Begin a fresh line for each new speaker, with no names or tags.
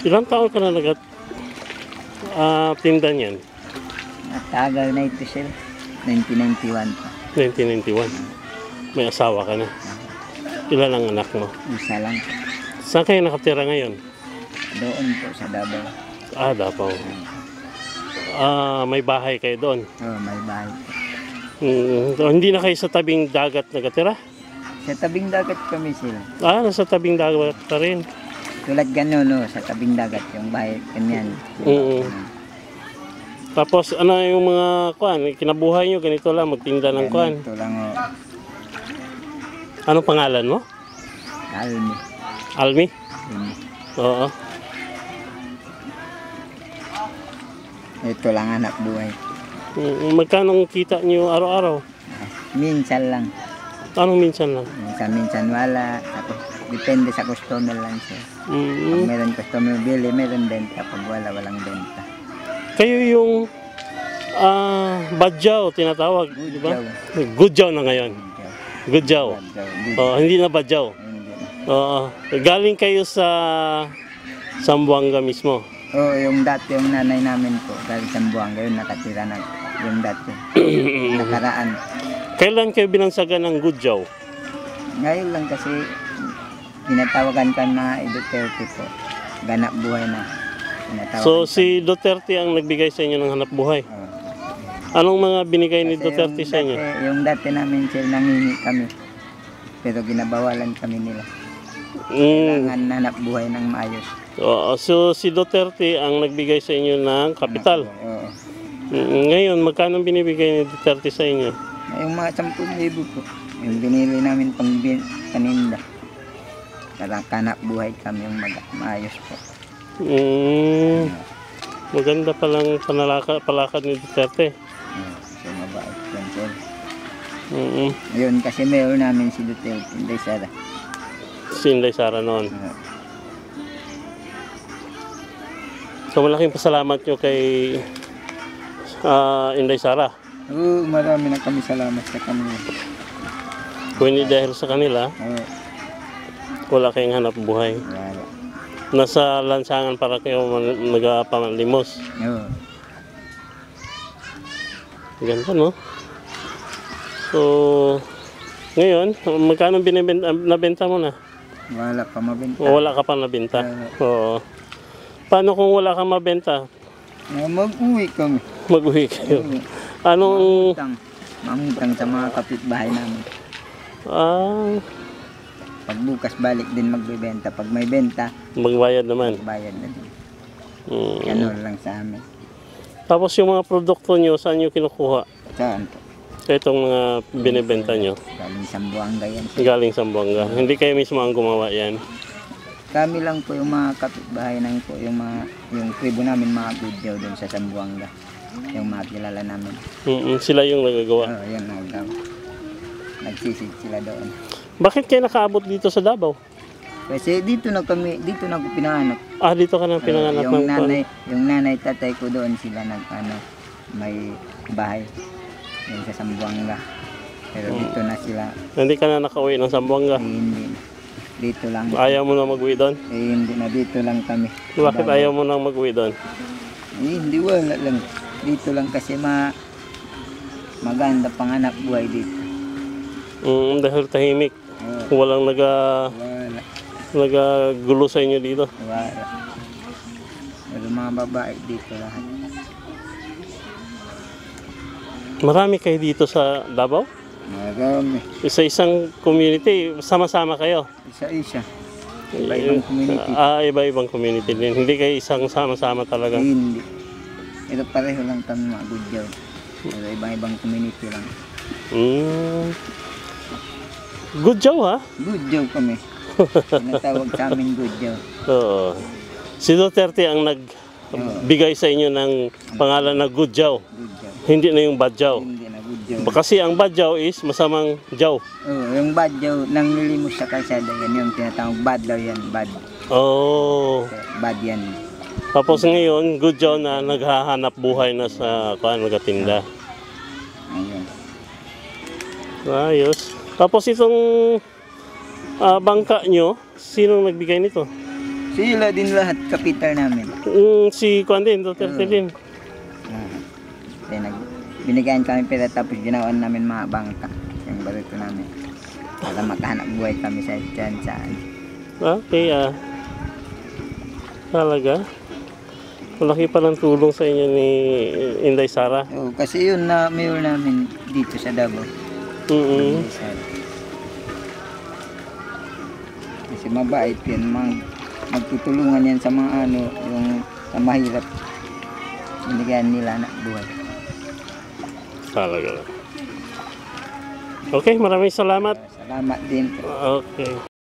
Ilang taon ka na tinda niyan?
Matagal na ito sir. 1991 pa.
1991. May asawa ka na. Ilan ang anak mo?
Isa lang.
Saan kayo nakatira ngayon?
Doon po sa Davao.
Davao. May bahay kayo doon?
Oo, may bahay.
Hindi na kayo sa tabing dagat nakatira?
Sa tabing dagat kami sir.
Nasa tabing dagat pa rin.
Tulad gano'n, no, sa tabing dagat, yung bahay, ganyan.
Tapos, ano yung mga kinabuhay nyo, ganito lang, magtinda ng
Ganito lang, o.
Anong pangalan mo?
Almi.
Almi? Oo.
Ito lang anak buhay.
Magkano kita nyo araw-araw?
Minsan lang.
Anong minsan lang?
Minsan wala. Tapos, depende sa customer lang siya. Pag meron customer bili, meron benta. Pag wala, walang benta.
Kayo yung badyaw tinatawag, di ba? Gudyaw na ngayon. Gudyaw. Hindi na badyaw. Galing kayo sa Zamboanga mismo.
Oo, yung dati, yung nanay namin po, galing sa Zamboanga, yun nakatira na yung dati. Nakaraan.
Kailan kayo binansagan ng Gudyaw?
Ngayon lang kasi tinatawagan ka mga Duterte po. Ganap buhay na.
So si Duterte ang nagbigay sa inyo ng hanap buhay? Anong mga binigay ni Duterte sa inyo?
Yung dati namin sir, nangingi kami. Pero ginabawalan kami nila. Kailangan hanap buhay ng maayos.
So si Duterte ang nagbigay sa inyo ng kapital?
Oo.
Ngayon, magkano binibigay ni Duterte sa inyo?
Yung mga 10,000 po. Yung binili namin pang paninda. Para kanap buhay kami yung maayos po.
Maganda palang palakad ni Duterte.
So mabait yan sir. Ngayon kasi mayor namin si Duterte, Inday Sara.
Si Inday Sara noon. So malaking pasalamat nyo kay Inday Sara.
Oo, marami na kami salamat sa kanila.
Kung hindi dahil sa kanila, wala kayong hanap buhay.
Wala.
Nasa lansangan para kayo nagpamalimos.
Oo.
Ganda, no? So, ngayon, magkano nabenta mo na?
Wala pa mabenta.
Wala ka pa nabenta? Oo. Paano kung wala kang mabenta?
Mag-uwi kami.
Mag-uwi kayo? Anong...
Mangutang sa mga kapitbahay namin. Pag bukas balik din magbebenta. Pag may benta,
magbayad naman.
Magbayad na din. Ganun lang sa amin.
Tapos yung mga produkto nyo, saan nyo kinukuha?
Saan po?
Itong mga binibenta nyo?
Galing Zamboanga yan.
Galing Zamboanga. Hindi kayo mismo ang gumawa yan?
Kami lang po yung mga kapitbahay nang po, yung tribo namin mga Gudyaw doon sa Zamboanga. Yung mga kilala namin.
Sila yung nagagawa?
Oo, yan nagagawa. Nagsisid sila doon.
Bakit kayo nakaabot dito sa Davao?
Kasi dito na ako pinanganak.
Dito ka nang pinanganak
yung nanay, tatay ko doon sila may bahay. Yung sa Zamboanga. Pero dito na sila.
Hindi ka na nakauwi ng Zamboanga?
Hindi. Dito lang.
Ayaw mo na mag-uwi doon?
Hindi na, dito lang kami.
Bakit ayaw mo na mag-uwi doon?
Hindi, wala lang. Dito lang kasi maganda panganap buhay dito.
Dahil tahimik. Walang nagagulo sa inyo dito.
Wala. Pero mga babae dito lahat.
Marami kayo dito sa Davao?
Marami.
Sa isang community, sama-sama kayo?
Isa-isa. Iba-ibang community.
Iba-ibang community din. Hindi kayo isang sama-sama talaga?
Hindi. Ito pareho lang kami mga Gudyaw. Pero ibang-ibang community lang.
Gudyaw ha?
Gudyaw kami. Tinatawag sa amin Gudyaw.
Oo. Si Duterte ang nagbigay sa inyo ng pangalan na Gudyaw. Hindi na yung Badyaw.
Hindi na Gudyaw.
Kasi ang Badyaw is masamang jaw.
Oo, yung Badyaw, nang nilimos sa kalsada yan, yung tinatawag bad daw yan, bad. Bad yan.
Tapos ngayon, Gudyaw na naghahanap buhay na sa nagatinda.
Ayun.
Ayos. Tapos itong bangka nyo, sino nagbigay nito?
Sila din lahat, kapital namin.
Si Juan din, Duterte din.
Kaya binigyan kami pera tapos ginawan namin mga bangka. Yung barito namin. Para makahanap buhay kami sa dyan saan.
Okay, talaga. Malaki pa ng tulong sa inyo ni Inday Sara.
Oo, kasi yun na mayor namin dito sa Davao.
Mm.
Kasi mabait yan, magtutulungan yan sa mga yung sa mahirap. Binigyan nila na buhay.
Talaga. Okay, maraming salamat.
Salamat din.
Okay.